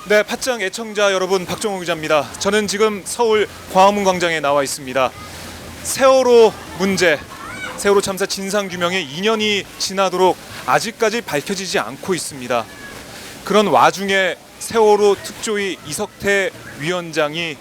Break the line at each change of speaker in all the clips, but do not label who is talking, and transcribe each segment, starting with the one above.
네, 팟짱 애청자 여러분, 박종호 기자입니다. 저는 지금 서울 광화문 광장에 나와 있습니다. 세월호 문제, 세월호 참사 진상규명에 2년이 지나도록 아직까지 밝혀지지 않고 있습니다. 그런 와중에 세월호 특조위 이석태 위원장이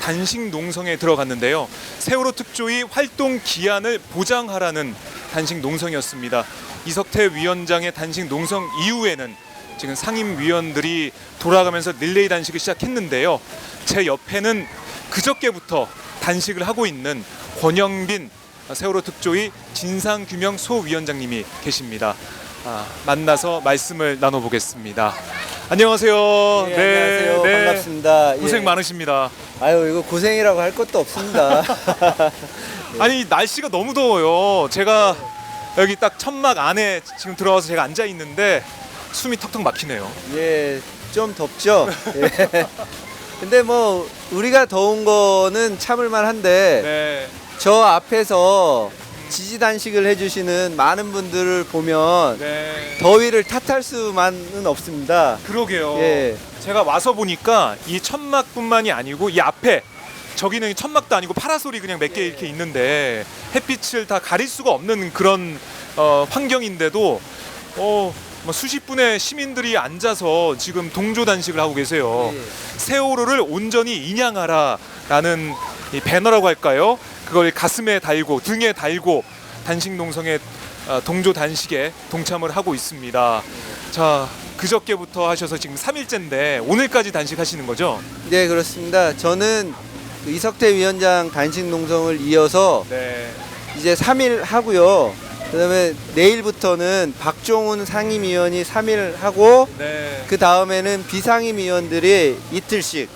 단식 농성에 들어갔는데요. 세월호 특조위 활동 기한을 보장하라는 단식 농성이었습니다. 이석태 위원장의 단식 농성 이후에는 지금 상임위원들이 돌아가면서 릴레이 단식을 시작했는데요. 제 옆에는 그저께부터 단식을 하고 있는 권영빈 세월호 특조위 진상규명 소위원장님이 계십니다. 만나서 말씀을 나눠보겠습니다. 안녕하세요.
네, 안녕하세요.
네.
반갑습니다.
고생
예.
많으십니다.
아유, 이거 고생이라고 할 것도 없습니다.
아니, 날씨가 너무 더워요. 제가 여기 딱 천막 안에 지금 들어와서 제가 앉아 있는데 숨이 턱턱 막히네요.
예, 좀 덥죠. 예. 근데 뭐 우리가 더운 거는 참을만 한데
네.
저 앞에서 지지 단식을 해주시는 많은 분들을 보면
네.
더위를 탓할 수만은 없습니다.
그러게요.
예.
제가 와서 보니까 이 천막뿐만이 아니고 이 앞에 저기는 천막도 아니고 파라솔이 그냥 몇 개 이렇게 있는데 햇빛을 다 가릴 수가 없는 그런 환경인데도 뭐 수십 분의 시민들이 앉아서 지금 동조 단식을 하고 계세요.
예.
세월호를 온전히 인양하라라는 이 배너라고 할까요? 그걸 가슴에 달고 등에 달고 단식 농성에 동조 단식에 동참을 하고 있습니다. 자, 그저께부터 하셔서 지금 3일째인데 오늘까지 단식하시는 거죠?
네, 그렇습니다. 저는 그 이석태 위원장 단식 농성을 이어서
네.
이제 3일 하고요. 그다음에 내일부터는 박종훈 상임위원이 3일 하고
네.
그 다음에는 비상임위원들이 이틀씩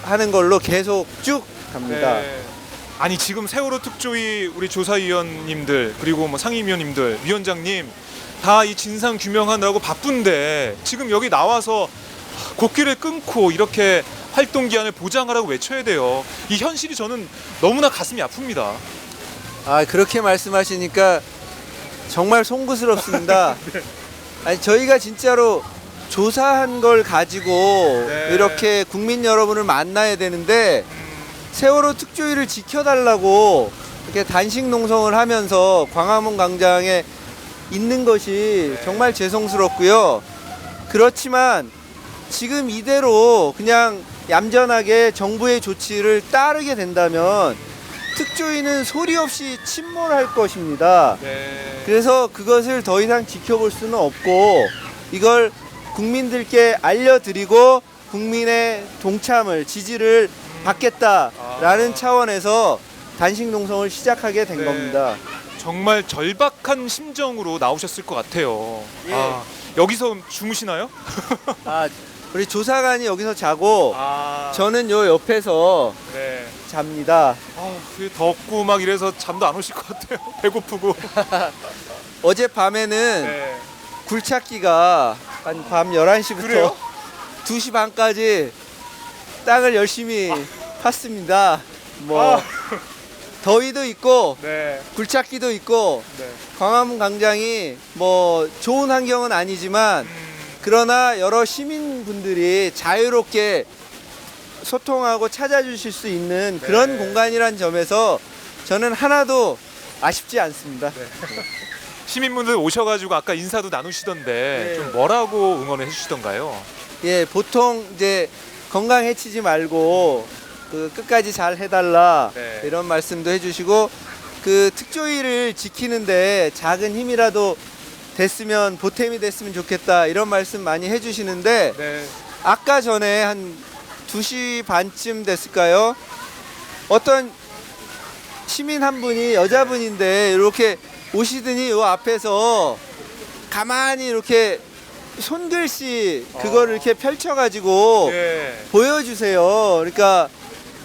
하는 걸로 계속 쭉 갑니다.
네. 아니, 지금 세월호 특조위 우리 조사위원님들 그리고 뭐 상임위원님들 위원장님 다 이 진상 규명하느라고 바쁜데 지금 여기 나와서 곡기를 끊고 이렇게 활동 기한을 보장하라고 외쳐야 돼요. 이 현실이 저는 너무나 가슴이 아픕니다.
아, 그렇게 말씀하시니까 정말 송구스럽습니다.
네.
아니, 저희가 진짜로 조사한 걸 가지고
네.
이렇게 국민 여러분을 만나야 되는데 세월호 특조위를 지켜달라고 이렇게 단식 농성을 하면서 광화문 광장에 있는 것이
네.
정말 죄송스럽고요. 그렇지만 지금 이대로 그냥 얌전하게 정부의 조치를 따르게 된다면 특조위는 소리 없이 침몰할 것입니다.
네.
그래서 그것을 더 이상 지켜볼 수는 없고 이걸 국민들께 알려드리고 국민의 동참을 지지를 받겠다라는 차원에서 단식 농성을 시작하게 된
네.
겁니다.
정말 절박한 심정으로 나오셨을 것 같아요.
예.
여기서 주무시나요?
아, 우리 조사관이 여기서 자고 저는 요 옆에서
네.
잡니다.
덥고 막 이래서 잠도 안 오실 것 같아요. 배고프고.
어젯밤에는
네.
굴착기가 한 밤 11시부터
그래요?
2시 반까지 땅을 열심히 팠습니다. 뭐 더위도 있고
네.
굴착기도 있고
네.
광화문 광장이 뭐 좋은 환경은 아니지만 그러나 여러 시민분들이 자유롭게 소통하고 찾아주실 수 있는
네.
그런 공간이란 점에서 저는 하나도 아쉽지 않습니다.
시민분들 오셔가지고 아까 인사도 나누시던데
네.
좀 뭐라고 응원을 해주시던가요?
예, 보통 이제 건강 해치지 말고 그 끝까지 잘 해달라
네.
이런 말씀도 해주시고 그 특조위를 지키는데 작은 힘이라도 됐으면 보탬이 됐으면 좋겠다 이런 말씀 많이 해주시는데
네.
아까 전에 한 2시 반쯤 됐을까요? 어떤 시민 한 분이 여자분인데 이렇게 오시더니 요 앞에서 가만히 이렇게 손글씨 그거를 이렇게 펼쳐가지고
네.
보여주세요. 그러니까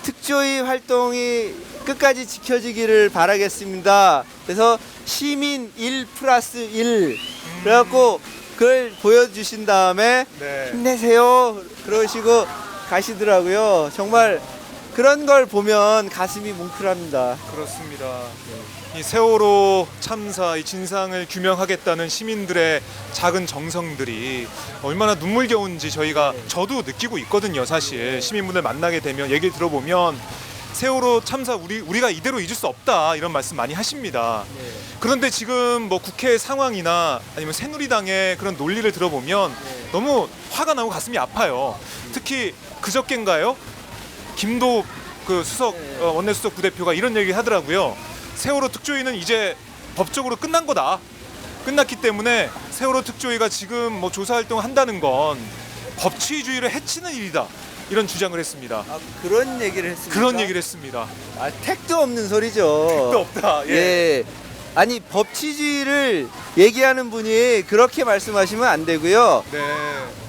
특조위 활동이 끝까지 지켜지기를 바라겠습니다. 그래서 시민 1+1 그래갖고 그걸 보여주신 다음에
네.
힘내세요 그러시고 가시더라고요. 정말 그런 걸 보면 가슴이 뭉클합니다.
그렇습니다. 이 세월호 참사 이 진상을 규명하겠다는 시민들의 작은 정성들이 얼마나 눈물겨운지 저도 느끼고 있거든요. 사실 시민분들 만나게 되면 얘기를 들어보면 세월호 참사 우리가 이대로 잊을 수 없다 이런 말씀 많이 하십니다. 그런데 지금 뭐 국회 상황이나 아니면 새누리당의 그런 논리를 들어보면 너무 화가 나고 가슴이 아파요. 특히 그저께인가요? 김도 그 원내수석 부대표가 이런 얘기 하더라고요. 세월호 특조위는 이제 법적으로 끝난 거다. 끝났기 때문에 세월호 특조위가 지금 뭐 조사 활동을 한다는 건 법치주의를 해치는 일이다. 이런 주장을 했습니다.
그런 얘기를 했습니까?
그런 얘기를 했습니다.
택도 없는 소리죠.
택도 없다.
예. 아니 법치주의를 얘기하는 분이 그렇게 말씀하시면 안 되고요.
네.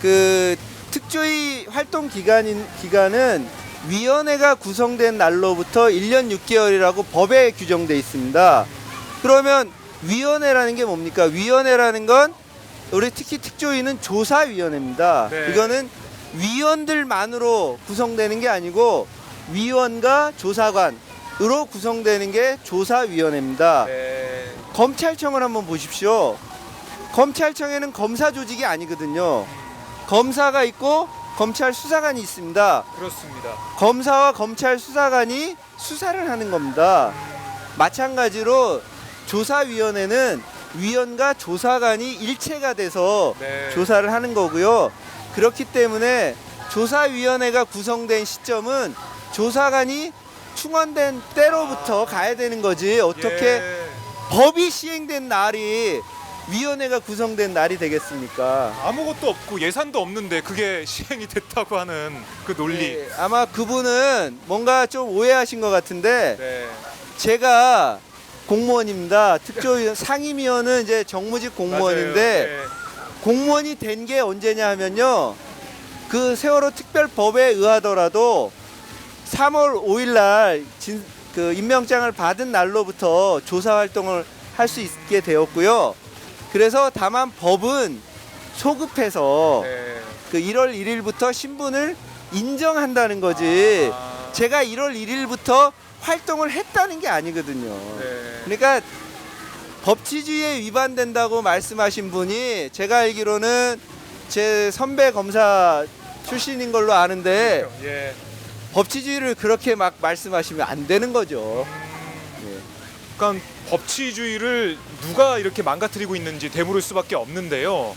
그 특조위 활동 기간은 위원회가 구성된 날로부터 1년 6개월이라고 법에 규정돼 있습니다. 그러면 위원회라는 게 뭡니까? 위원회라는 건 우리 특히 특조위는 조사위원회입니다.
네.
이거는 위원들만으로 구성되는 게 아니고 위원과 조사관으로 구성되는 게 조사위원회입니다.
네.
검찰청을 한번 보십시오. 검찰청에는 검사 조직이 아니거든요. 검사가 있고 검찰 수사관이 있습니다.
그렇습니다.
검사와 검찰 수사관이 수사를 하는 겁니다. 마찬가지로 조사위원회는 위원과 조사관이 일체가 돼서
네.
조사를 하는 거고요. 그렇기 때문에 조사위원회가 구성된 시점은 조사관이 충원된 때로부터 가야 되는 거지 어떻게
예.
법이 시행된 날이 위원회가 구성된 날이 되겠습니까?
아무것도 없고 예산도 없는데 그게 시행이 됐다고 하는 그 논리.
네, 아마 그분은 뭔가 좀 오해하신 것 같은데
네.
제가 공무원입니다. 특조위원 상임위원은 이제 정무직 공무원인데
맞아요. 네.
공무원이 된 게 언제냐 하면요. 그 세월호 특별법에 의하더라도 3월 5일 날 그 임명장을 받은 날로부터 조사 활동을 할 수 있게 되었고요. 그래서 다만 법은 소급해서
네.
그 1월 1일부터 신분을 인정한다는 거지.
아.
제가 1월 1일부터 활동을 했다는 게 아니거든요.
네.
그러니까 법치주의에 위반된다고 말씀하신 분이 제가 알기로는 제 선배 검사 출신인 걸로 아는데
예.
법치주의를 그렇게 막 말씀하시면 안 되는 거죠. 예.
그러니까 법치주의를 누가 이렇게 망가뜨리고 있는지 되물을 수밖에 없는데요.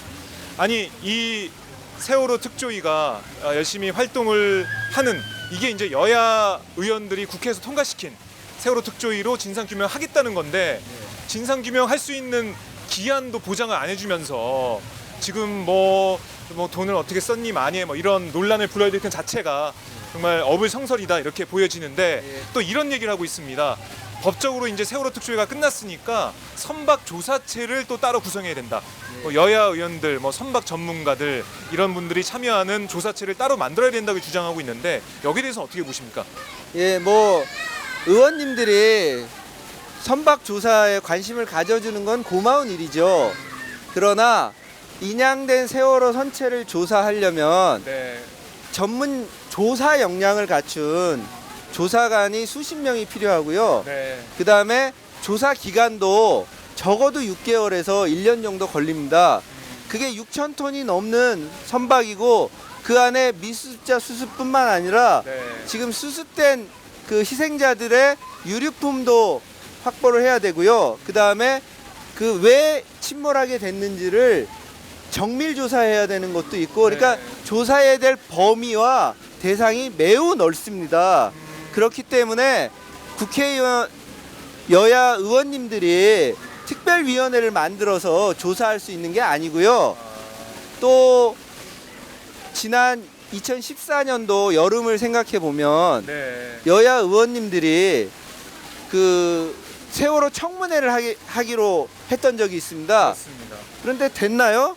아니 이 세월호 특조위가 열심히 활동을 하는 이게 이제 여야 의원들이 국회에서 통과시킨 세월호 특조위로 진상규명하겠다는 건데 진상규명할 수 있는 기한도 보장을 안 해주면서 지금 뭐 돈을 어떻게 썼니 많이 뭐 이런 논란을 불러일으킨 자체가 정말 어불성설이다 이렇게 보여지는데 또 이런 얘기를 하고 있습니다. 법적으로 이제 세월호 특조위가 끝났으니까 선박 조사체를 또 따로 구성해야 된다. 뭐 여야 의원들, 뭐 선박 전문가들 이런 분들이 참여하는 조사체를 따로 만들어야 된다고 주장하고 있는데 여기에 대해서 어떻게 보십니까?
예, 뭐 의원님들이 선박 조사에 관심을 가져주는 건 고마운 일이죠. 그러나 인양된 세월호 선체를 조사하려면
네.
전문 조사 역량을 갖춘 조사관이 수십 명이 필요하고요.
네.
그 다음에 조사 기간도 적어도 6개월에서 1년 정도 걸립니다. 그게 6,000톤이 넘는 선박이고 그 안에 미수습자 수습뿐만 아니라
네.
지금 수습된 그 희생자들의 유류품도 확보를 해야 되고요. 그 다음에 그 왜 침몰하게 됐는지를 정밀 조사해야 되는 것도 있고, 그러니까
네.
조사해야 될 범위와 대상이 매우 넓습니다. 그렇기 때문에 국회의원 여야 의원님들이 특별위원회를 만들어서 조사할 수 있는 게 아니고요. 또 지난 2014년도 여름을 생각해 보면
네.
여야 의원님들이 그 세월호 청문회를 하기로 했던 적이 있습니다.
맞습니다.
그런데 됐나요?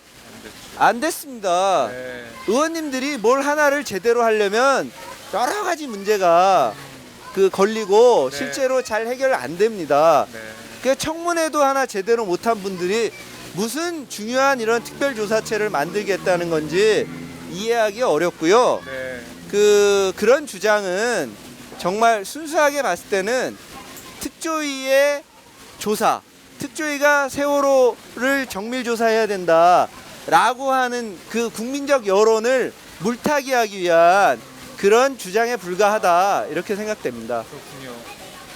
안 됐습니다.
네.
의원님들이 뭘 하나를 제대로 하려면 여러 가지 문제가 그 걸리고
네.
실제로 잘 해결 안 됩니다.
네.
그 청문회도 하나 제대로 못한 분들이 무슨 중요한 이런 특별조사체를 만들겠다는 건지 이해하기 어렵고요.
네.
그런 주장은 정말 순수하게 봤을 때는 특조위의 조사, 특조위가 세월호를 정밀 조사해야 된다라고 하는 그 국민적 여론을 물타기하기 위한 그런 주장에 불과하다 이렇게 생각됩니다.
그렇군요.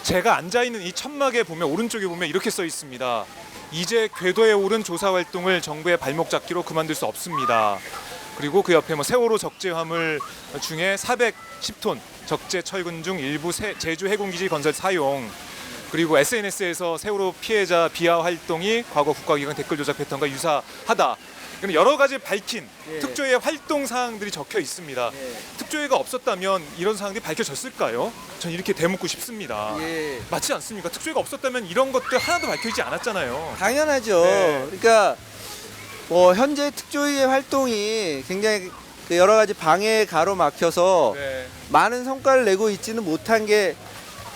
제가 앉아 있는 이 천막에 보면 오른쪽에 보면 이렇게 써 있습니다. 이제 궤도에 오른 조사 활동을 정부의 발목 잡기로 그만둘 수 없습니다. 그리고 그 옆에 뭐 세월호 적재 화물 중에 410톤 적재 철근 중 일부 제주 해군기지 건설 사용, 그리고 SNS에서 세월호 피해자 비하 활동이 과거 국가기관 댓글 조작 패턴과 유사하다. 이런 여러 가지 밝힌
예.
특조위의 활동 사항들이 적혀 있습니다.
예.
특조위가 없었다면 이런 사항들이 밝혀졌을까요? 전 이렇게 되묻고 싶습니다.
예.
맞지 않습니까? 특조위가 없었다면 이런 것들 하나도 밝혀지지 않았잖아요.
당연하죠.
네.
그러니까 뭐 현재 특조위의 활동이 굉장히 여러 가지 방해에 가로막혀서
네.
많은 성과를 내고 있지는 못한 게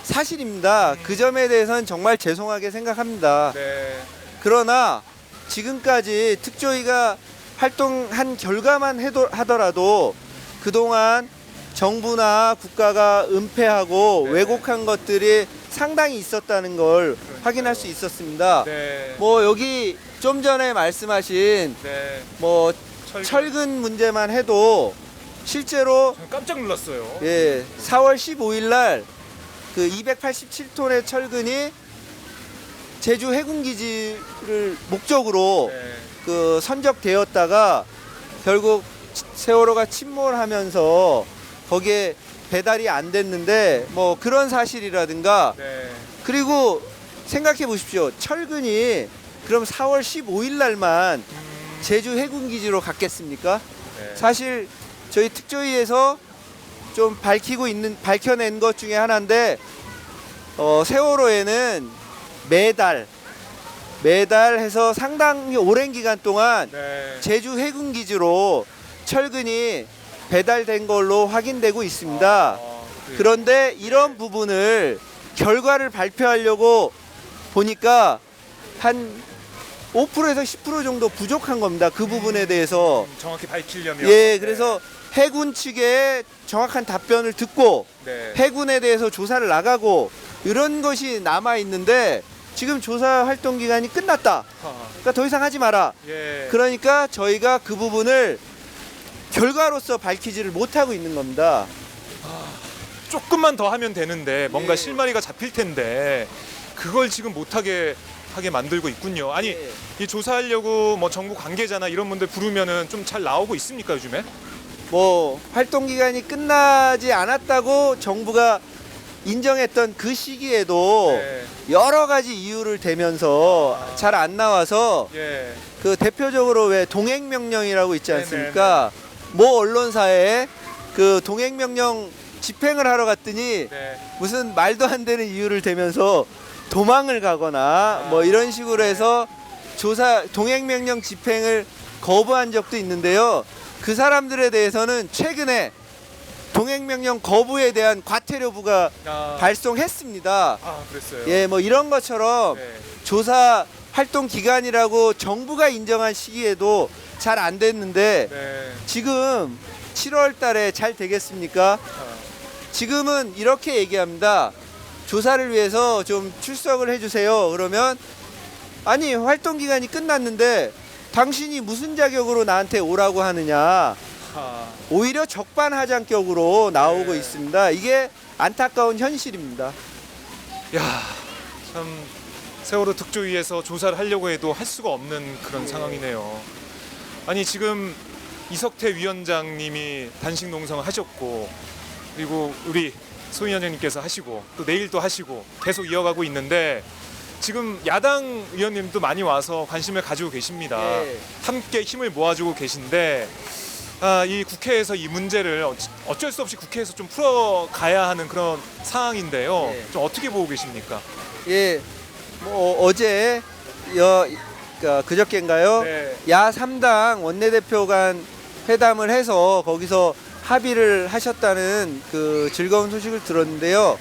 사실입니다. 그 점에 대해서는 정말 죄송하게 생각합니다.
네.
그러나 지금까지 특조위가 활동한 결과만 하더라도 그동안 정부나 국가가 은폐하고
네.
왜곡한 것들이 상당히 있었다는 걸 확인할 수 있었습니다.
네.
뭐 여기 좀 전에 말씀하신
네.
뭐 철근 문제만 해도 실제로
저는 깜짝 놀랐어요.
예, 4월 15일 날 그 287톤의 철근이 제주 해군기지를 목적으로
네.
그 선적되었다가 결국 세월호가 침몰하면서 거기에 배달이 안 됐는데 뭐 그런 사실이라든가,
네.
그리고 생각해 보십시오. 철근이 그럼 4월 15일 날만 제주 해군기지로 갔겠습니까?
네.
사실 저희 특조위에서 좀 밝혀낸 것 중에 하나인데, 세월호에는 매달 해서 상당히 오랜 기간 동안
네.
제주 해군기지로 철근이 배달된 걸로 확인되고 있습니다.
그래요.
그런데 이런 부분을 결과를 발표하려고 보니까 한 5%에서 10% 정도 부족한 겁니다. 그 부분에 대해서.
정확히 밝히려면.
예, 그래서 해군 측의 정확한 답변을 듣고
네.
해군에 대해서 조사를 나가고 이런 것이 남아 있는데, 지금 조사 활동 기간이 끝났다. 그러니까 더 이상 하지 마라.
예.
그러니까 저희가 그 부분을 결과로서 밝히지를 못하고 있는 겁니다.
조금만 더 하면 되는데 뭔가
예.
실마리가 잡힐 텐데 그걸 지금 못하게 만들고 있군요. 아니
예.
이 조사하려고 뭐 정부 관계자나 이런 분들 부르면은 좀 잘 나오고 있습니까 요즘에?
뭐 활동 기간이 끝나지 않았다고 정부가 인정했던 그 시기에도
네.
여러 가지 이유를 대면서 잘 안 나와서,
예.
그 대표적으로 왜 동행명령이라고 있지 않습니까? 모 언론사에 그 동행명령 집행을 하러 갔더니
네.
무슨 말도 안 되는 이유를 대면서 도망을 가거나 뭐 이런 식으로 해서 동행명령 집행을 거부한 적도 있는데요. 그 사람들에 대해서는 최근에 동행명령 거부에 대한 과태료부가 발송했습니다.
그랬어요.
예, 뭐 이런 것처럼
네.
조사 활동 기간이라고 정부가 인정한 시기에도 잘 안 됐는데,
네.
지금 7월 달에 잘 되겠습니까? 지금은 이렇게 얘기합니다. 조사를 위해서 좀 출석을 해주세요. 그러면 아니, 활동 기간이 끝났는데 당신이 무슨 자격으로 나한테 오라고 하느냐. 오히려 적반하장격으로 나오고
네.
있습니다. 이게 안타까운 현실입니다.
야, 참 세월호 특조위에서 조사를 하려고 해도 할 수가 없는 그런 상황이네요. 아니 지금 이석태 위원장님이 단식 농성을 하셨고, 그리고 우리 소 위원장님께서 하시고, 또 내일 또 하시고 계속 이어가고 있는데, 지금 야당 의원님도 많이 와서 관심을 가지고 계십니다.
네.
함께 힘을 모아주고 계신데, 이 국회에서 이 문제를 어쩔 수 없이 국회에서 좀 풀어가야 하는 그런 상황인데요.
네.
좀 어떻게 보고 계십니까?
예, 뭐 어제 그저께인가요?
네.
야 3당 원내대표 간 회담을 해서 거기서 합의를 하셨다는 그 즐거운 소식을 들었는데요.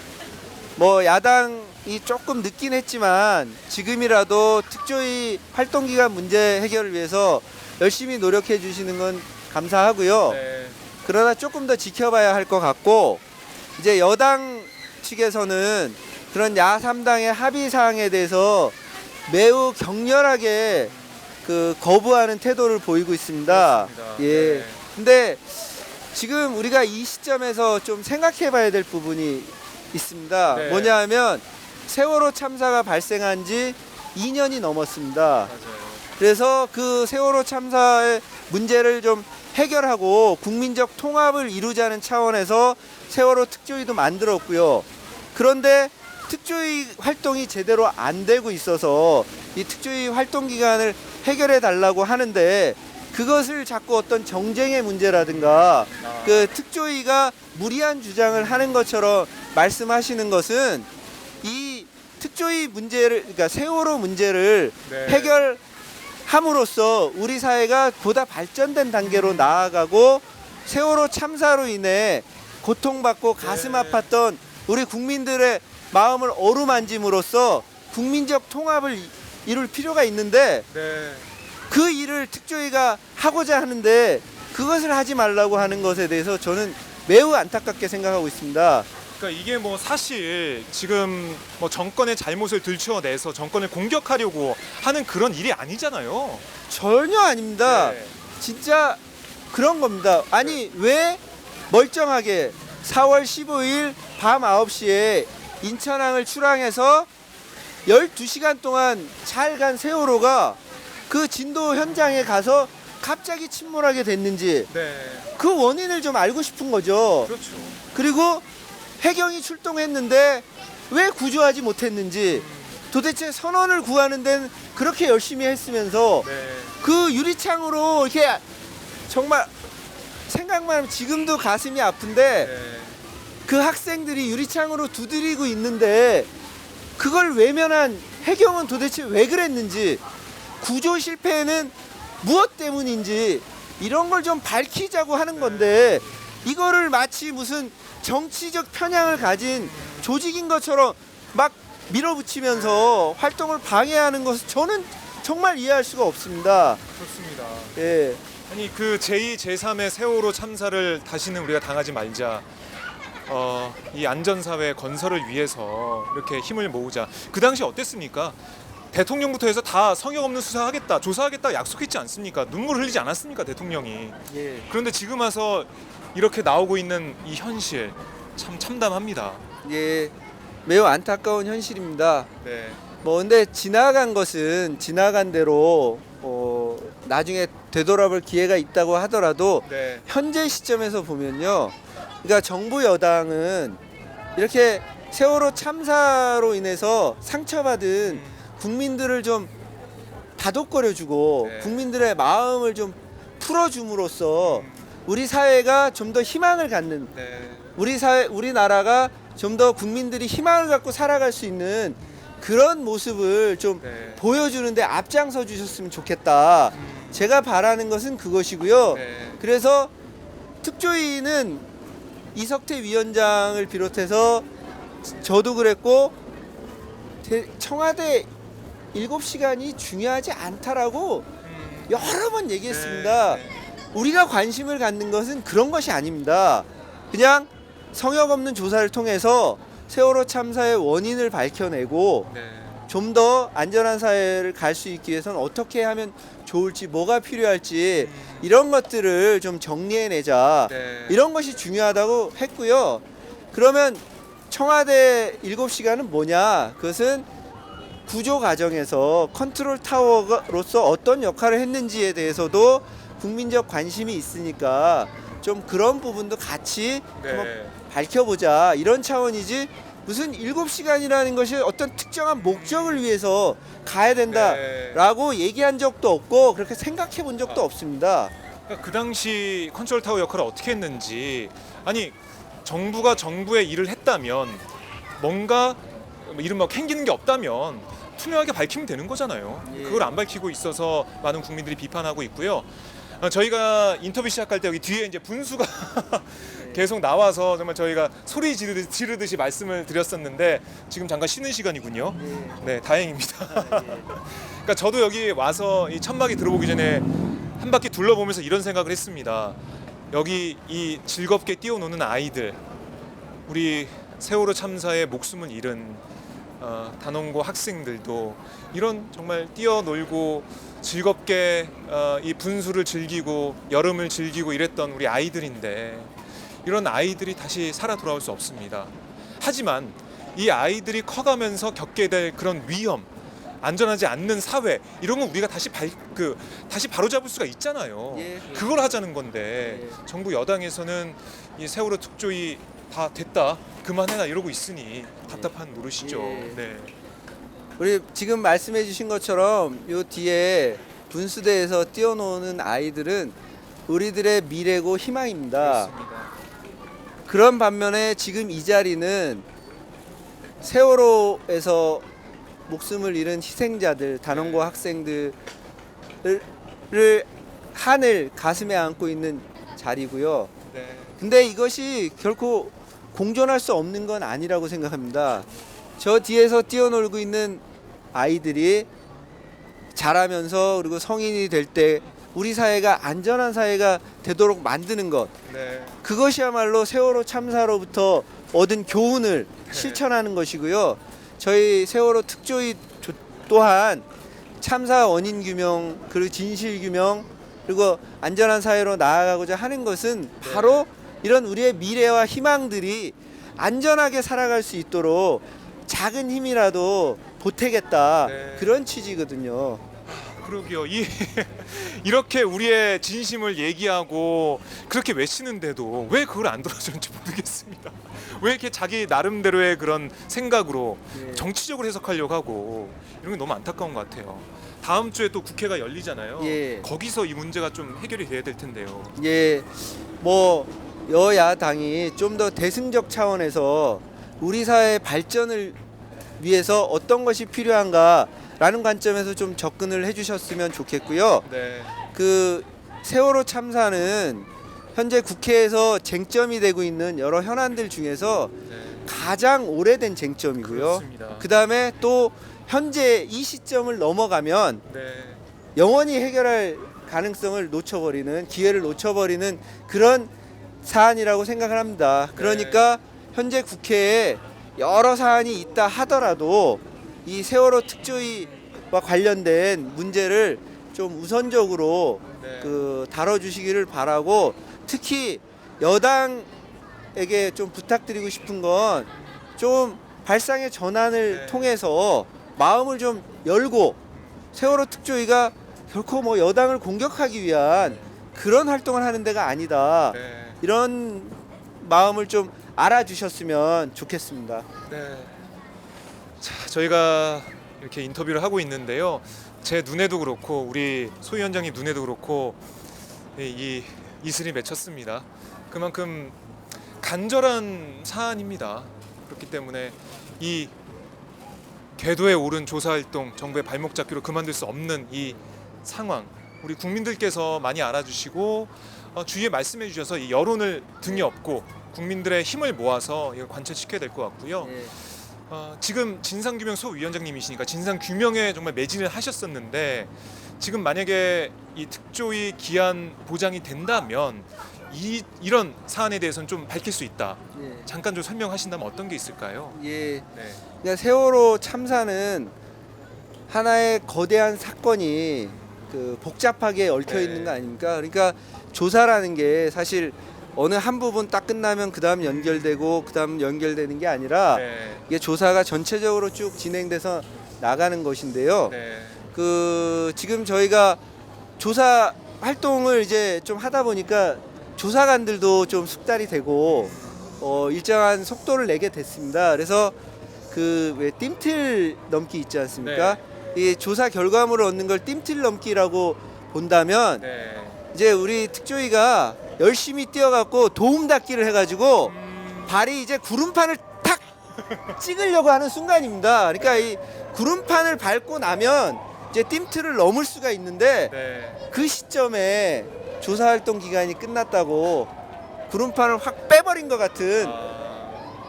뭐 야당이 조금 늦긴 했지만 지금이라도 특조위 활동 기간 문제 해결을 위해서 열심히 노력해 주시는 건 감사하고요.
네.
그러나 조금 더 지켜봐야 할 것 같고, 이제 여당 측에서는 그런 야3당의 합의 사항에 대해서 매우 격렬하게 그 거부하는 태도를 보이고 있습니다.
그렇습니다.
예.
네.
근데 지금 우리가 이 시점에서 좀 생각해 봐야 될 부분이 있습니다.
네.
뭐냐 하면 세월호 참사가 발생한 지 2년이 넘었습니다.
맞아요.
그래서 그 세월호 참사의 문제를 좀 해결하고 국민적 통합을 이루자는 차원에서 세월호 특조위도 만들었고요. 그런데 특조위 활동이 제대로 안 되고 있어서 이 특조위 활동 기간을 해결해 달라고 하는데 그것을 자꾸 어떤 정쟁의 문제라든가 그 특조위가 무리한 주장을 하는 것처럼 말씀하시는 것은 이 특조위 문제를, 그러니까 세월호 문제를
네.
해결함으로써 우리 사회가 보다 발전된 단계로 나아가고 세월호 참사로 인해 고통받고 가슴
네.
아팠던 우리 국민들의 마음을 어루만짐으로써 국민적 통합을 이룰 필요가 있는데
네.
그 일을 특조위가 하고자 하는데 그것을 하지 말라고 하는 것에 대해서 저는 매우 안타깝게 생각하고 있습니다.
그러니까 이게 뭐 사실 지금 뭐 정권의 잘못을 들추어내서 정권을 공격하려고 하는 그런 일이 아니잖아요.
전혀 아닙니다.
네.
진짜 그런 겁니다. 아니 왜 멀쩡하게 4월 15일 밤 9시에 인천항을 출항해서 12시간 동안 잘 간 세월호가 그 진도 현장에 가서 갑자기 침몰하게 됐는지
네.
그 원인을 좀 알고 싶은 거죠.
그렇죠.
그리고 해경이 출동했는데 왜 구조하지 못했는지 도대체 선원을 구하는 데는 그렇게 열심히 했으면서
네.
그 유리창으로 이렇게 정말 생각만 하면 지금도 가슴이 아픈데
네.
그 학생들이 유리창으로 두드리고 있는데 그걸 외면한 해경은 도대체 왜 그랬는지 구조 실패는 무엇 때문인지 이런 걸 좀 밝히자고 하는 건데 이거를 마치 무슨 정치적 편향을 가진 조직인 것처럼 막 밀어붙이면서 활동을 방해하는 것은 저는 정말 이해할 수가 없습니다.
좋습니다.
예.
아니 그 제2, 제3의 세월호 참사를 다시는 우리가 당하지 말자. 이 안전사회 건설을 위해서 이렇게 힘을 모으자. 그 당시 어땠습니까? 대통령부터 해서 다 성역 없는 수사하겠다, 조사하겠다 약속했지 않습니까? 눈물 흘리지 않았습니까, 대통령이?
예.
그런데 지금 와서 이렇게 나오고 있는 이 현실 참 참담합니다.
예. 매우 안타까운 현실입니다.
네,
뭐 근데 지나간 것은 지나간 대로 나중에 되돌아볼 기회가 있다고 하더라도
네,
현재 시점에서 보면요. 그러니까 정부 여당은 이렇게 세월호 참사로 인해서 상처받은 국민들을 좀 다독거려주고
네.
국민들의 마음을 좀 풀어줌으로써 우리 사회가 좀 더 희망을 갖는
네,
우리나라가 좀 더 국민들이 희망을 갖고 살아갈 수 있는 그런 모습을 좀
네.
보여주는데 앞장서 주셨으면 좋겠다. 제가 바라는 것은 그것이고요.
네.
그래서 특조위는 이석태 위원장을 비롯해서 저도 그랬고 청와대 7시간이 중요하지 않다라고 여러 번 얘기했습니다.
네,
우리가 관심을 갖는 것은 그런 것이 아닙니다. 그냥 성역 없는 조사를 통해서 세월호 참사의 원인을 밝혀내고
네.
좀 더 안전한 사회를 갈 수 있기 위해서는 어떻게 하면 좋을지 뭐가 필요할지 이런 것들을 좀 정리해내자.
네.
이런 것이 중요하다고 했고요. 그러면 청와대 7시간은 뭐냐? 그것은 구조 과정에서 컨트롤 타워로서 어떤 역할을 했는지에 대해서도 국민적 관심이 있으니까 좀 그런 부분도 같이 한번
네.
밝혀보자 이런 차원이지 무슨 7시간이라는 것이 어떤 특정한 목적을 위해서 가야 된다라고 얘기한 적도 없고 그렇게 생각해 본 적도 없습니다.
그러니까 그 당시 컨트롤 타워 역할을 어떻게 했는지, 아니 정부가 정부의 일을 했다면 뭔가 이른바 캥기는 게 없다면 투명하게 밝히면 되는 거잖아요.
예.
그걸 안 밝히고 있어서 많은 국민들이 비판하고 있고요. 저희가 인터뷰 시작할 때 여기 뒤에 이제 분수가 계속 나와서 정말 저희가 소리 지르듯이 말씀을 드렸었는데 지금 잠깐 쉬는 시간이군요. 네, 다행입니다. 그러니까 저도 여기 와서 이 천막이 들어보기 전에 한 바퀴 둘러보면서 이런 생각을 했습니다. 여기 이 즐겁게 뛰어노는 아이들, 우리 세월호 참사에 목숨을 잃은 단원고 학생들도 이런 정말 뛰어놀고 즐겁게 이 분수를 즐기고 여름을 즐기고 이랬던 우리 아이들인데 이런 아이들이 다시 살아 돌아올 수 없습니다. 하지만 이 아이들이 커가면서 겪게 될 그런 위험, 안전하지 않는 사회 이런 건 우리가 다시 바로잡을 수가 있잖아요.
예.
그걸 하자는 건데
예.
정부 여당에서는 이 세월호 특조위 다 됐다 그만해라 이러고 있으니 답답한 노릇이죠.
예.
네.
우리 지금 말씀해 주신 것처럼 요 뒤에 분수대에서 뛰어노는 아이들은 우리들의 미래고 희망입니다.
그렇습니다.
그런 반면에 지금 이 자리는 세월호에서 목숨을 잃은 희생자들, 단원고 학생들을 하늘 가슴에 안고 있는 자리고요.
네.
근데 이것이 결코 공존할 수 없는 건 아니라고 생각합니다. 저 뒤에서 뛰어놀고 있는 아이들이 자라면서 그리고 성인이 될 때 우리 사회가 안전한 사회가 되도록 만드는 것,
네.
그것이야말로 세월호 참사로부터 얻은 교훈을 실천하는 것이고요. 저희 세월호 특조위 또한 참사 원인 규명 그리고 진실 규명 그리고 안전한 사회로 나아가고자 하는 것은 바로 이런 우리의 미래와 희망들이 안전하게 살아갈 수 있도록 작은 힘이라도 보태겠다,
네.
그런 취지거든요.
그러게요. 이렇게 우리의 진심을 얘기하고 그렇게 외치는데도 왜 그걸 안 들어주는지 모르겠습니다. 왜 이렇게 자기 나름대로의 그런 생각으로
예.
정치적으로 해석하려고 하고 이런 게 너무 안타까운 것 같아요. 다음 주에 또 국회가 열리잖아요.
예.
거기서 이 문제가 좀 해결이 돼야 될 텐데요.
예, 뭐 여야당이 좀 더 대승적 차원에서 우리 사회 발전을 위해서 어떤 것이 필요한가라는 관점에서 좀 접근을 해주셨으면 좋겠고요.
네.
그 세월호 참사는 현재 국회에서 쟁점이 되고 있는 여러 현안들 중에서
네.
가장 오래된 쟁점이고요.
그렇습니다.
그 다음에 또 현재 이 시점을 넘어가면
네.
영원히 해결할 가능성을 놓쳐버리는, 기회를 놓쳐버리는 그런 사안이라고 생각을 합니다. 그러니까 현재 국회에 여러 사안이 있다 하더라도 이 세월호 특조위와 관련된 문제를 좀 우선적으로
네.
다뤄주시기를 바라고, 특히 여당에게 좀 부탁드리고 싶은 건 좀 발상의 전환을
네.
통해서 마음을 좀 열고, 세월호 특조위가 결코 뭐 여당을 공격하기 위한 그런 활동을 하는 데가 아니다,
네.
이런 마음을 좀 알아주셨으면 좋겠습니다.
네. 자, 저희가 이렇게 인터뷰를 하고 있는데요. 제 눈에도 그렇고 우리 소 위원장님 눈에도 그렇고 이 이슬이 맺혔습니다. 그만큼 간절한 사안입니다. 그렇기 때문에 이 궤도에 오른 조사 활동, 정부의 발목 잡기로 그만둘 수 없는 이 상황, 우리 국민들께서 많이 알아주시고 주위에 말씀해 주셔서 이 여론을 등에 업고 국민들의 힘을 모아서 이걸 관철시켜야 될 것 같고요.
예.
지금 진상규명 소위원장님이시니까 진상규명에 정말 매진을 하셨었는데 지금 만약에 이 특조위 기한 보장이 된다면 이런 사안에 대해서는 좀 밝힐 수 있다.
예.
잠깐 좀 설명하신다면 어떤 게 있을까요?
예.
네.
그러니까 세월호 참사는 하나의 거대한 사건이 복잡하게 얽혀
네.
있는 거 아닙니까? 그러니까 조사라는 게 사실 어느 한 부분 딱 끝나면 그 다음 연결되고 그 다음 연결되는 게 아니라
네.
이게 조사가 전체적으로 쭉 진행돼서 나가는 것인데요.
네.
지금 저희가 조사 활동을 이제 좀 하다 보니까 조사관들도 좀 숙달이 되고 일정한 속도를 내게 됐습니다. 그래서 왜 띰틀 넘기 있지 않습니까? 이 조사 결과물을 얻는 걸 띰틀 넘기라고 본다면
네.
이제 우리 특조위가 열심히 뛰어갖고 도움 닫기를 해가지고 발이 이제 구름판을 탁 찍으려고 하는 순간입니다. 그러니까 이 구름판을 밟고 나면 이제 띰틀을 넘을 수가 있는데
네.
그 시점에 조사 활동 기간이 끝났다고 구름판을 확 빼버린 것 같은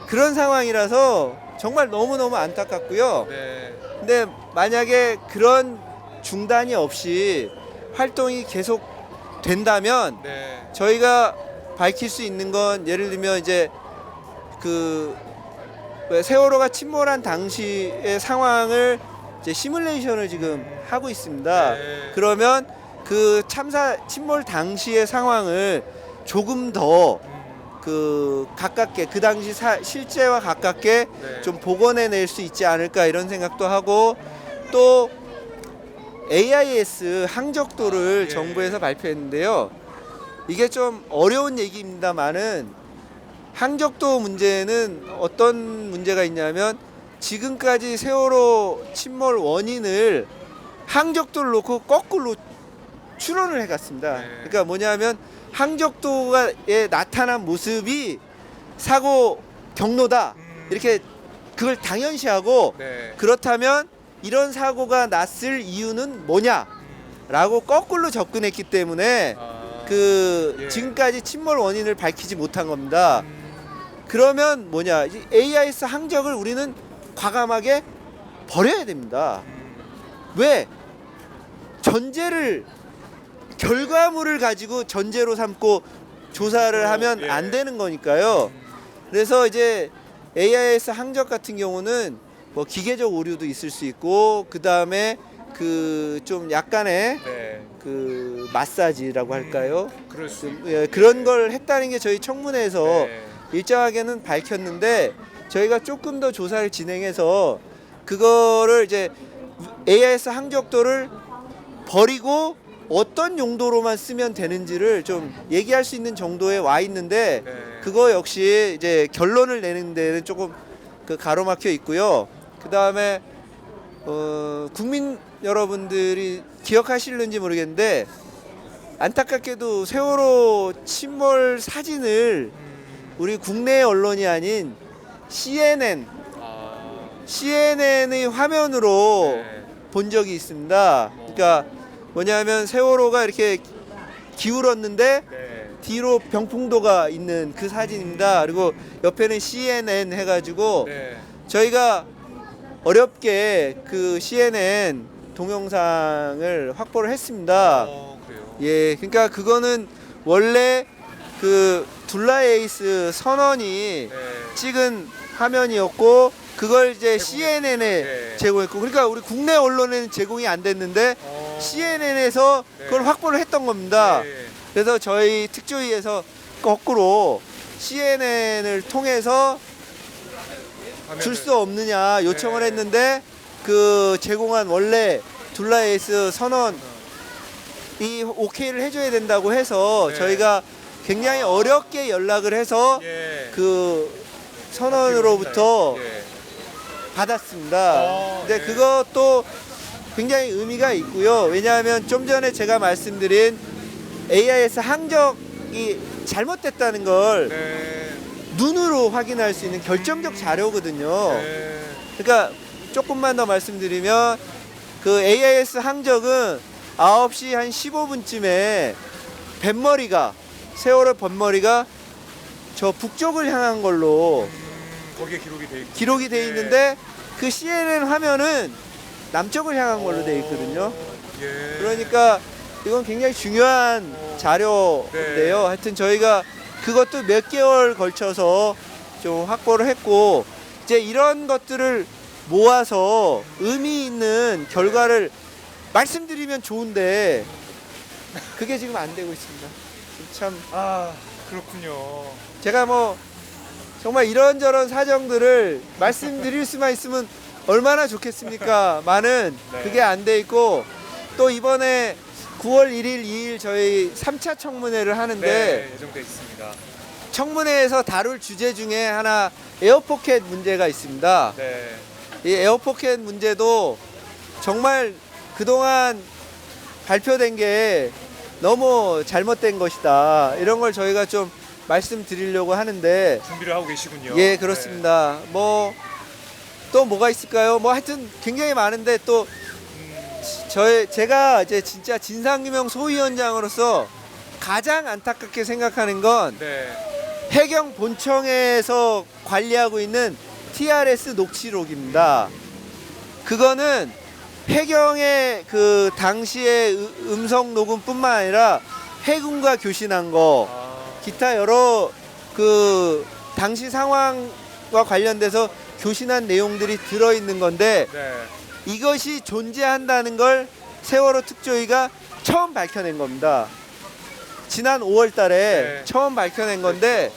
그런 상황이라서 정말 너무너무 안타깝고요.
네.
근데 만약에 그런 중단이 없이 활동이 계속 된다면
네.
저희가 밝힐 수 있는 건 예를 들면 이제 세월호가 침몰한 당시의 상황을 이제 시뮬레이션을 지금 하고 있습니다.
네.
그러면 그 참사 침몰 당시의 상황을 조금 더 그 가깝게 그 당시 실제와 가깝게
네.
좀 복원해낼 수 있지 않을까 이런 생각도 하고 또 AIS 항적도를
예.
정부에서 발표했는데요. 이게 좀 어려운 얘기입니다만은 항적도 문제는 어떤 문제가 있냐면 지금까지 세월호 침몰 원인을 항적도를 놓고 거꾸로 추론을 해갔습니다.
네.
그러니까 뭐냐면 항적도에 나타난 모습이 사고 경로다 이렇게 그걸 당연시하고
네.
그렇다면 이런 사고가 났을 이유는 뭐냐라고 거꾸로 접근했기 때문에 그
예.
지금까지 침몰 원인을 밝히지 못한 겁니다. 그러면 뭐냐 이 AIS 항적을 우리는 과감하게 버려야 됩니다. 왜 전제를 결과물을 가지고 전제로 삼고 조사를 하면
예.
안 되는 거니까요. 그래서 이제 AIS 항적 같은 경우는 뭐 기계적 오류도 있을 수 있고 그 다음에 그 좀 약간의
네.
그 마사지라고 할까요?
그럴 수
좀,
있고.
예, 그런 걸 했다는 게 저희 청문회에서
네.
일정하게는 밝혔는데 저희가 조금 더 조사를 진행해서 그거를 이제 AIS 항적도를 버리고 어떤 용도로만 쓰면 되는지를 좀 얘기할 수 있는 정도에 와 있는데
네.
그거 역시 이제 결론을 내는 데는 조금 그 가로막혀 있고요. 그 다음에 국민 여러분들이 기억하실는지 모르겠는데 안타깝게도 세월호 침몰 사진을 우리 국내 언론이 아닌 CNN의 화면으로
네.
본 적이 있습니다. 그러니까 뭐냐면 세월호가 이렇게 기울었는데
네.
뒤로 병풍도가 있는 그 사진입니다. 그리고 옆에는 CNN 해가지고
네.
저희가 어렵게 그 CNN 동영상을 확보를 했습니다.
그래요.
예, 그러니까 그거는 원래 그 둘라에이스 선원이
네.
찍은 화면이었고 그걸 이제 CNN에
네.
제공했고 그러니까 우리 국내 언론에는 제공이 안 됐는데 CNN에서
네.
그걸 확보를 했던 겁니다.
네.
그래서 저희 특조위에서 거꾸로 CNN을 통해서 줄 수 없느냐 요청을
네.
했는데 그 제공한 원래 둘라에이스 선언이 오케이를 해줘야 된다고 해서
네.
저희가 굉장히 어렵게 연락을 해서
예.
그 선언으로부터
예.
받았습니다. 근데
네.
그것도 굉장히 의미가 있고요. 왜냐하면 좀 전에 제가 말씀드린 AIS 항적이 잘못됐다는 걸
네.
눈으로 확인할 수 있는 결정적 자료거든요.
네.
그러니까 조금만 더 말씀드리면 그 AIS 항적은 9시 한 15분쯤에 세월호 뱃머리가 저 북쪽을 향한 걸로
거기에
기록이 돼 있는데 그 CNN 화면은 남쪽을 향한 걸로 돼 있거든요.
예.
그러니까 이건 굉장히 중요한 자료인데요.
네.
하여튼 저희가 그것도 몇 개월 걸쳐서 좀 확보를 했고 이제 이런 것들을 모아서 의미 있는 결과를 말씀드리면 좋은데 그게 지금 안 되고 있습니다. 참
그렇군요.
제가 뭐 정말 이런저런 사정들을 말씀드릴 수만 있으면 얼마나 좋겠습니까? 많은
네.
그게 안 돼 있고 또 이번에 9월 1일, 2일 저희 3차 청문회를 하는데
네, 예정돼 있습니다.
청문회에서 다룰 주제 중에 하나 에어포켓 문제가 있습니다.
네.
이 에어포켓 문제도 정말 그동안 발표된 게 너무 잘못된 것이다. 이런 걸 저희가 좀 말씀드리려고 하는데
준비를 하고 계시군요.
예, 그렇습니다. 뭐 또 뭐가 있을까요? 뭐 하여튼 굉장히 많은데 또 제가 이제 진짜 진상규명 소위원장으로서 가장 안타깝게 생각하는 건
네.
해경 본청에서 관리하고 있는 TRS 녹취록입니다. 그거는 해경의 그 당시의 음성 녹음뿐만 아니라 해군과 교신한 거, 기타 여러 그 당시 상황과 관련돼서 교신한 내용들이 들어있는 건데
네.
이것이 존재한다는 걸 세월호 특조위가 처음 밝혀낸 겁니다. 지난 5월 달에
네.
처음 밝혀낸 건데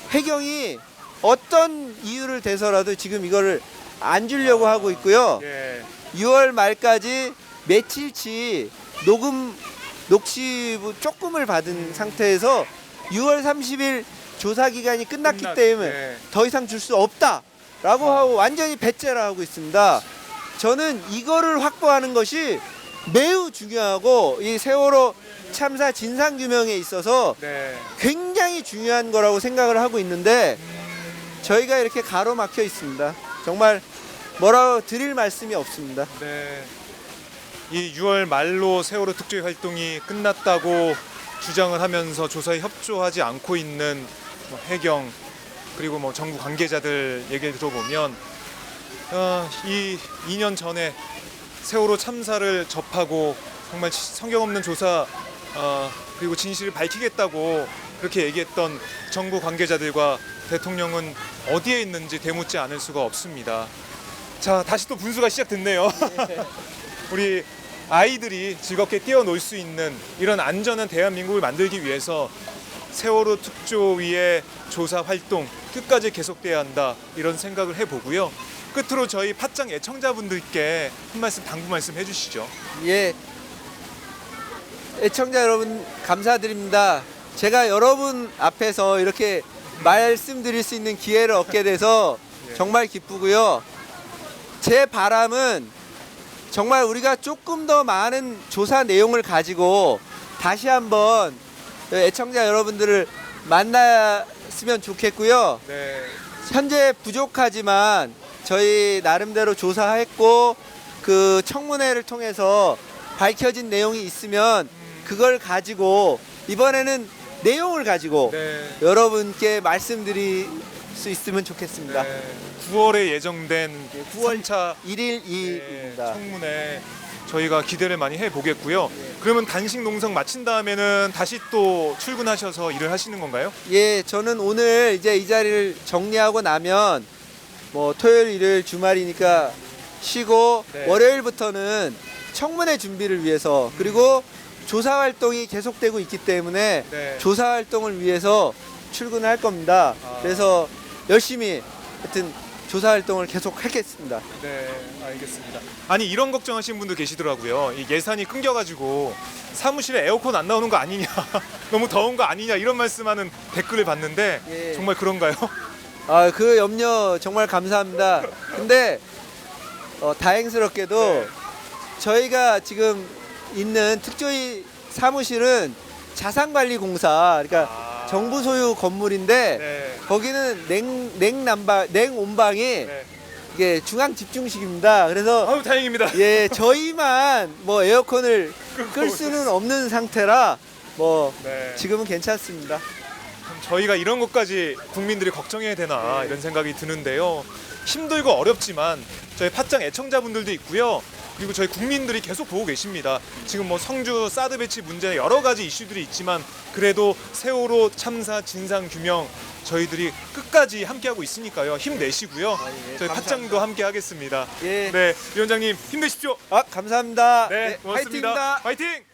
해경이 어떤 이유를 대서라도 지금 이거를 안 주려고 하고 있고요.
예.
6월 말까지 며칠치 녹취부 조금을 받은 상태에서 6월 30일 조사 기간이 끝났기 때문에
네.
더 이상 줄 수 없다라고 하고 완전히 배째라 하고 있습니다. 저는 이거를 확보하는 것이 매우 중요하고 이 세월호 참사 진상 규명에 있어서
네.
굉장히 중요한 거라고 생각을 하고 있는데 저희가 이렇게 가로막혀 있습니다. 정말 뭐라고 드릴 말씀이 없습니다.
네. 이 6월 말로 세월호 특조위 활동이 끝났다고 주장을 하면서 조사에 협조하지 않고 있는 뭐 해경 그리고 뭐 정부 관계자들 얘기를 들어보면 이 2년 전에 세월호 참사를 접하고 정말 성경 없는 조사 그리고 진실을 밝히겠다고 그렇게 얘기했던 정부 관계자들과 대통령은 어디에 있는지 되묻지 않을 수가 없습니다. 자, 다시 또 분수가 시작됐네요. 우리 아이들이 즐겁게 뛰어놀 수 있는 이런 안전한 대한민국을 만들기 위해서 세월호 특조위의 조사 활동 끝까지 계속돼야 한다 이런 생각을 해보고요. 끝으로 저희 팟짱 애청자분들께 한 말씀 당부 말씀 해주시죠.
예, 애청자 여러분 감사드립니다. 제가 여러분 앞에서 이렇게 말씀드릴 수 있는 기회를 얻게 돼서 정말 기쁘고요. 제 바람은 정말 우리가 조금 더 많은 조사 내용을 가지고 다시 한번 애청자 여러분들을 만났으면 좋겠고요.
네.
현재 부족하지만 저희 나름대로 조사했고 그 청문회를 통해서 밝혀진 내용이 있으면 그걸 가지고 이번에는 내용을 가지고
네.
여러분께 말씀드릴 수 있으면 좋겠습니다.
네. 9월에 예정된
9월
3차
1일 2일입니다.
청문회 저희가 기대를 많이 해보겠고요. 그러면 단식 농성 마친 다음에는 다시 또 출근하셔서 일을 하시는 건가요?
예, 저는 오늘 이제 이 자리를 정리하고 나면 뭐 토요일, 일요일 주말이니까 쉬고
네.
월요일부터는 청문회 준비를 위해서 그리고 조사 활동이 계속되고 있기 때문에
네.
조사 활동을 위해서 출근을 할 겁니다. 그래서 열심히 하여튼 조사 활동을 계속 하겠습니다.
네, 알겠습니다. 아니 이런 걱정하시는 분도 계시더라고요. 이 예산이 끊겨가지고 사무실에 에어컨 안 나오는 거 아니냐, 너무 더운 거 아니냐 이런 말씀하는 댓글을 봤는데
예.
정말 그런가요?
아, 그 염려 정말 감사합니다. 근데 다행스럽게도
네.
저희가 지금 있는 특조위 사무실은 자산관리공사, 그러니까 정부 소유 건물인데
네.
거기는 냉온방이
네.
이게 중앙 집중식입니다. 그래서
아유 다행입니다.
예, 저희만 뭐 에어컨을 끌 수는 없는 상태라 뭐
네.
지금은 괜찮습니다.
저희가 이런 것까지 국민들이 걱정해야 되나 이런 생각이 드는데요. 힘들고 어렵지만 저희 팟짱 애청자분들도 있고요. 그리고 저희 국민들이 계속 보고 계십니다. 지금 뭐 성주 사드 배치 문제 여러 가지 이슈들이 있지만 그래도 세월호 참사 진상 규명 저희들이 끝까지 함께하고 있으니까요. 힘내시고요.
예,
저희
감사합니다.
팟짱도 함께 하겠습니다.
예.
네, 위원장님 힘내십시오.
감사합니다.
네, 고맙습니다.
화이팅입니다.
화이팅!